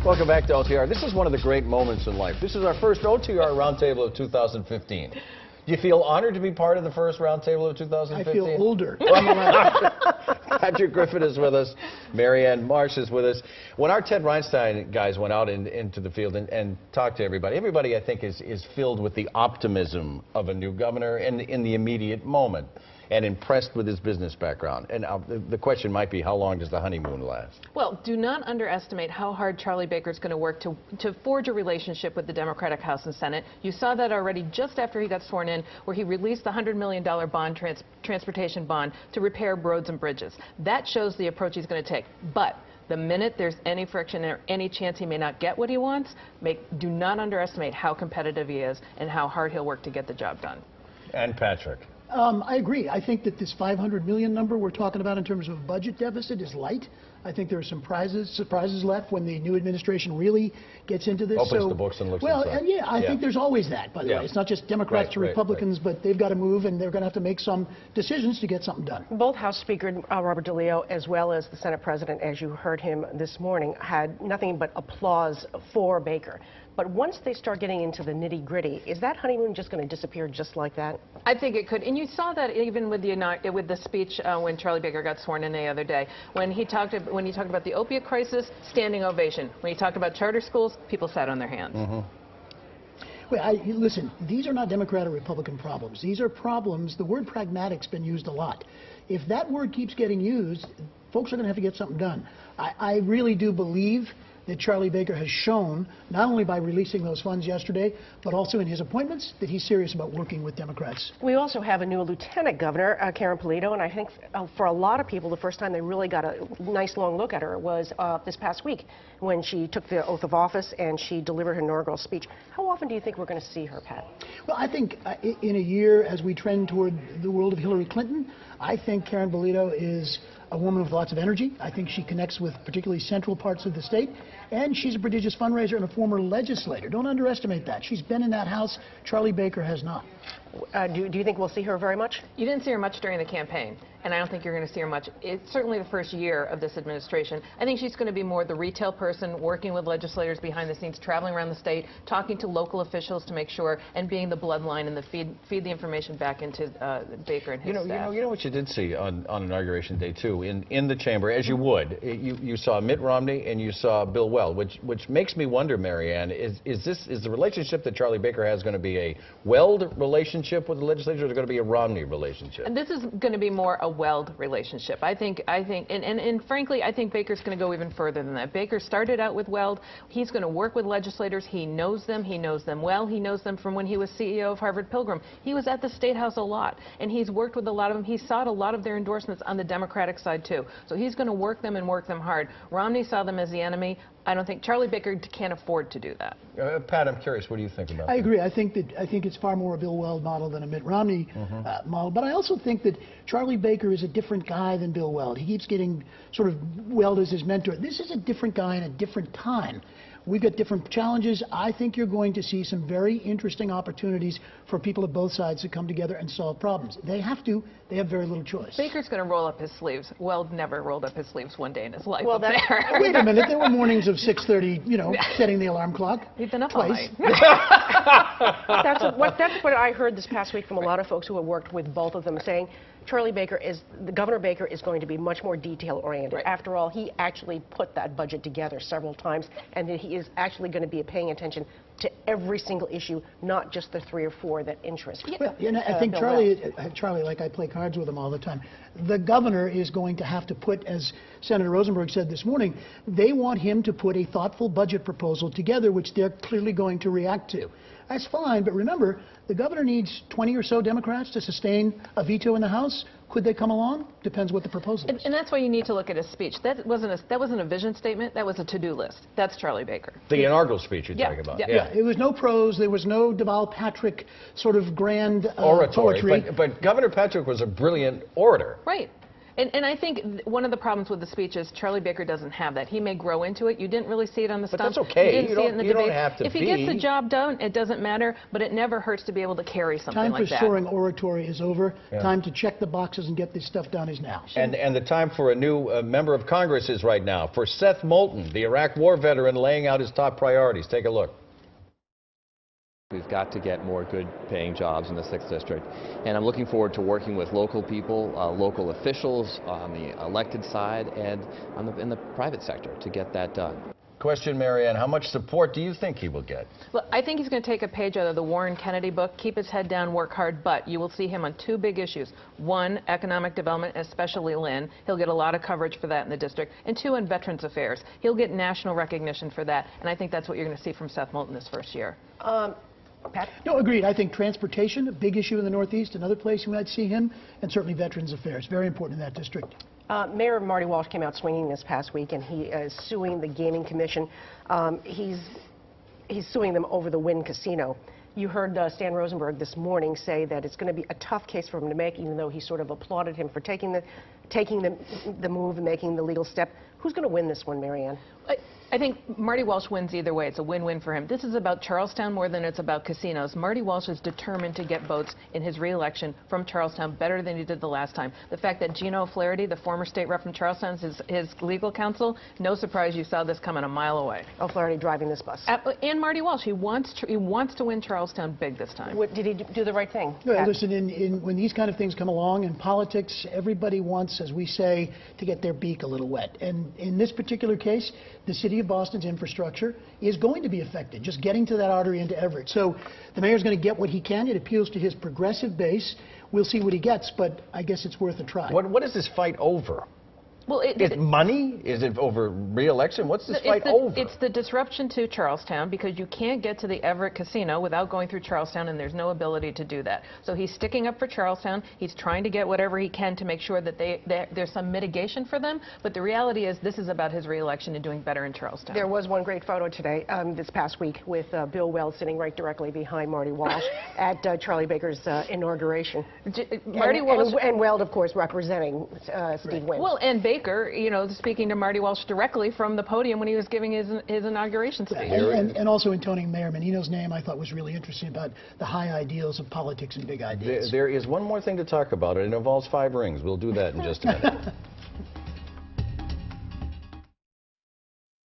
Welcome back to OTR. This is one of the great moments in life. This is our first OTR Roundtable of 2015. Do you feel honored to be part of the first Roundtable of 2015? I feel older. Patrick Griffin is with us. Marianne Marsh is with us. When our Ted Reinstein guys went out into the field and talked to everybody I think is filled with the optimism of a new governor in the immediate moment, and impressed with his business background. And the question might be, how long does the honeymoon last? Well, do not underestimate how hard Charlie Baker's going to work to forge a relationship with the Democratic House and Senate. You saw that already just after he got sworn in, where he released the $100 million bond, transportation bond, to repair roads and bridges. That shows the approach he's going to take. But the minute there's any friction or any chance he may not get what he wants, do not underestimate how competitive he is and how hard he'll work to get the job done. And Patrick. I agree. I think that this $500 million number we're talking about in terms of budget deficit is light. I think there are some surprises left when the new administration really gets into this. Opens the books and looks well, inside. yeah, I think there's always that, by the way. It's not just Democrats or Republicans, but they've got to move, and they're going to have to make some decisions to get something done. Both House Speaker Robert DeLeo, as well as the Senate President, as you heard him this morning, had nothing but applause for Baker. But once they start getting into the nitty-gritty, is that honeymoon just going to disappear just like that? I think it could, and you saw that even with the speech when Charlie Baker got sworn in the other day, when he talked about the opiate crisis, standing ovation. When he talked about charter schools, people sat on their hands. Well, listen, these are not Democrat or Republican problems. These are problems. The word pragmatic's been used a lot. If that word keeps getting used, folks are going to have to get something done. I really do believe that Charlie Baker has shown, not only by releasing those funds yesterday, but also in his appointments, that he's serious about working with Democrats. We also have a new lieutenant governor, Karen Polito, and I think for a lot of people, the first time they really got a nice long look at her was this past week when she took the oath of office and she delivered her inaugural speech. How often do you think we're going to see her, Pat? Well, I think in a year, as we trend toward the world of Hillary Clinton, I think Karen Polito is a woman with lots of energy. I think she connects with particularly central parts of the state, and she's a prodigious fundraiser and a former legislator. Don't underestimate that. She's been in that House. Charlie Baker has not. Do you think we'll see her very much? You didn't see her much during the campaign, and I don't think you're going to see her much. It's certainly the first year of this administration. I think she's going to be more the retail person, working with legislators behind the scenes, traveling around the state, talking to local officials to make sure, and being the bloodline and the feed the information back into Baker and his staff. You know what you did see on Inauguration Day, too, in the chamber, as you would. You saw Mitt Romney and you saw Bill Weld, which makes me wonder, Marianne, is the relationship that Charlie Baker has going to be a Weld relationship with the legislature, or is it going to be a Romney relationship? And this is going to be more a Weld relationship. I think, and frankly, I think Baker's going to go even further than that. Baker started out with Weld. He's going to work with legislators. He knows them well. He knows them from when he was CEO of Harvard Pilgrim. He was at the State House a lot, and he's worked with a lot of them. He sought a lot of their endorsements on the Democratic side, too. So he's going to work them and work them hard. Romney saw them as the enemy. I don't think Charlie Baker can't afford to do that. Pat, I'm curious, what do you think about that? I agree. I think it's far more a Bill Weld model than a Mitt Romney model. But I also think that Charlie Baker is a different guy than Bill Weld. He keeps getting sort of Weld as his mentor. This is a different guy in a different time. We've got different challenges. I think you're going to see some very interesting opportunities for people of both sides to come together and solve problems. They have to. They have very little choice. Baker's going to roll up his sleeves. Weld never rolled up his sleeves one day in his life. Well, wait a minute. There were mornings of 6:30, you know, setting the alarm clock. He's been up twice. all night. That's what I heard this past week from a lot of folks who have worked with both of them, saying Governor Baker is going to be much more detail-oriented. Right. After all, he actually put that budget together several times, and that he is actually going to be paying attention to every single issue, not just the 3 or 4 that interest. Well, you know, I think Charlie, like I play cards with him all the time, the governor is going to have to put, as Senator Rosenberg said this morning, they want him to put a thoughtful budget proposal together, which they're clearly going to react to. That's fine, but remember, the governor needs 20 or so Democrats to sustain a veto in the House. Could they come along? Depends what the proposal is. And that's why you need to look at his speech. That wasn't a vision statement. That was a to-do list. That's Charlie Baker. The inaugural speech you're talking about. Yeah, it was no prose. There was no Deval Patrick sort of grand oratory. poetry. But Governor Patrick was a brilliant orator. Right. And I think one of the problems with the speech is Charlie Baker doesn't have that. He may grow into it. You didn't really see it on the But stump. that's okay. You didn't You see it don't- in the you don't debates. have to If he gets the be. job done, it doesn't matter, but it never hurts to be able to carry something Time like for that. soaring oratory is over. Yeah. Time to check the boxes and get this stuff done is now. And the time for a new member of Congress is right now. For Seth Moulton, the Iraq war veteran, laying out his top priorities. Take a look. We've got to get more good-paying jobs in the 6th District. And I'm looking forward to working with local people, local officials on the elected side and in the private sector to get that done. Question, Marianne, how much support do you think he will get? Well, I think he's going to take a page out of the Warren Kennedy book, keep his head down, work hard, but you will see him on two big issues. One, economic development, especially Lynn. He'll get a lot of coverage for that in the district. And two, on Veterans Affairs. He'll get national recognition for that, and I think that's what you're going to see from Seth Moulton this first year. Pat? No, agreed. I think transportation, a big issue in the Northeast, another place you might see him, and certainly Veterans Affairs, very important in that district. Mayor Marty Walsh came out swinging this past week, and he is suing the Gaming Commission. He's suing them over the Wynn Casino. You heard Stan Rosenberg this morning say that it's going to be a tough case for him to make, even though he sort of applauded him for taking the move and making the legal step. Who's going to win this one, Marianne? I think Marty Walsh wins either way. It's a win-win for him. This is about Charlestown more than it's about casinos. Marty Walsh is determined to get votes in his re-election from Charlestown better than he did the last time. The fact that Gino O'Flaherty, the former state rep from Charlestown, is his legal counsel, no surprise you saw this coming a mile away. O'Flaherty driving this bus. And Marty Walsh, he wants to win Charlestown big this time. Did he do the right thing? Well, Pat? listen, when these kind of things come along in politics, everybody wants, as we say, to get their beak a little wet. And in this particular case, the city of Boston's infrastructure is going to be affected, just getting to that artery into Everett. So the mayor's going to get what he can. It appeals to his progressive base. We'll see what he gets, but I guess it's worth a try. What is this fight over? Well, Is it money? Is it over re-election? What's this fight over? It's the disruption to Charlestown, because you can't get to the Everett Casino without going through Charlestown, and there's no ability to do that. So he's sticking up for Charlestown. He's trying to get whatever he can to make sure that there's some mitigation for them. But the reality is this is about his re-election and doing better in Charlestown. There was one great photo today, this past week, with Bill Weld sitting right directly behind Marty Walsh at Charlie Baker's inauguration. Marty Walsh. And Weld, of course, representing Steve Wynn. Well, and Baker, you know, speaking to Marty Walsh directly from the podium when he was giving his inauguration speech. And also intoning Mayor Menino's name, I thought was really interesting about the high ideals of politics and big ideas. There is one more thing to talk about. It involves 5 rings. We'll do that in just a minute.